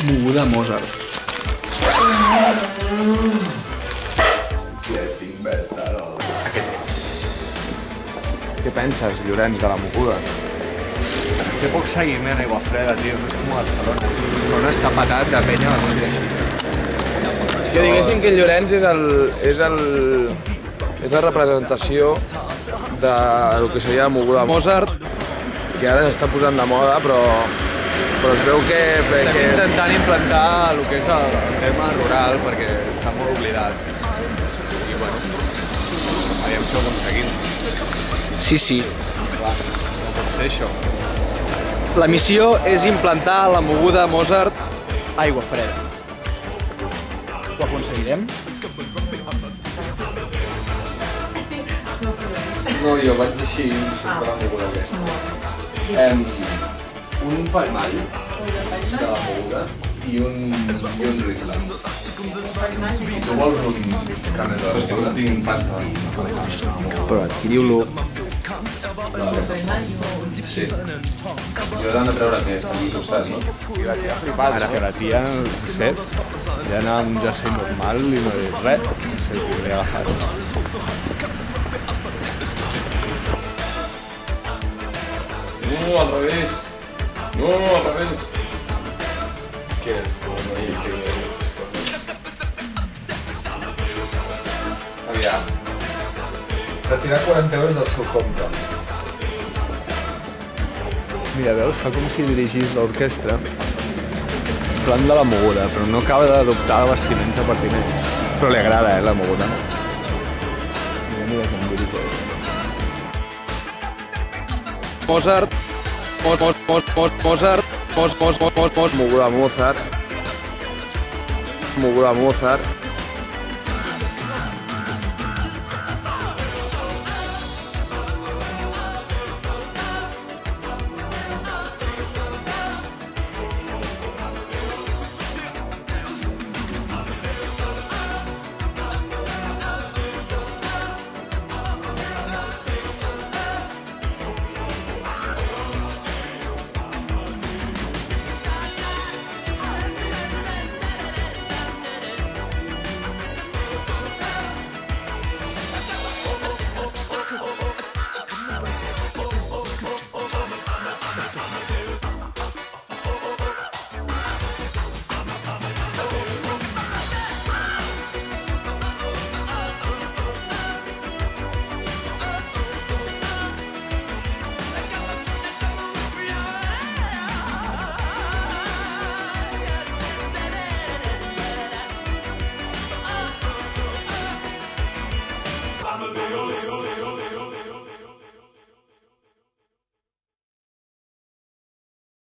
Moguda Mozart. Què penses, Llorenç, de la moguda? Té poc seguiment Aigua Freda, tio, no és com Barcelona. Barcelona està patat de penya, no sé. És que diguéssim que el Llorenç és la representació del que seria la moguda Mozart, que ara s'està posant de moda, però es veu que... Estem intentant implantar el que és el tema rural, perquè està molt oblidat. I bueno, aviam si ho aconseguim. Sí. Clar, no pot ser això. La missió és implantar la moguda Mozart a Aigua Freda. Ho aconseguirem? No, jo vaig així sobre la moguda aquesta. Un palmall de la moguda i un Riesling. Tu vols un canet de la moguda? No tinc pasta. Però adquiriu-lo. Sí. Jo he d'anar a treure més, també costat, no? I la tia flipat, que la tia, no sé, ja anava amb un jersei normal i no he dit res. No sé què li he agafat. No, al revés. No, al revés. Què? Aviam. Retirar 40 euros del seu compte. Mira, veus? Fa com si dirigís l'orquestra. Plan de la moguda, però no acaba d'adoptar la vestimenta pertinent. Però li agrada, la moguda. Mira com dirigeix. Mozart, moguda Mozart.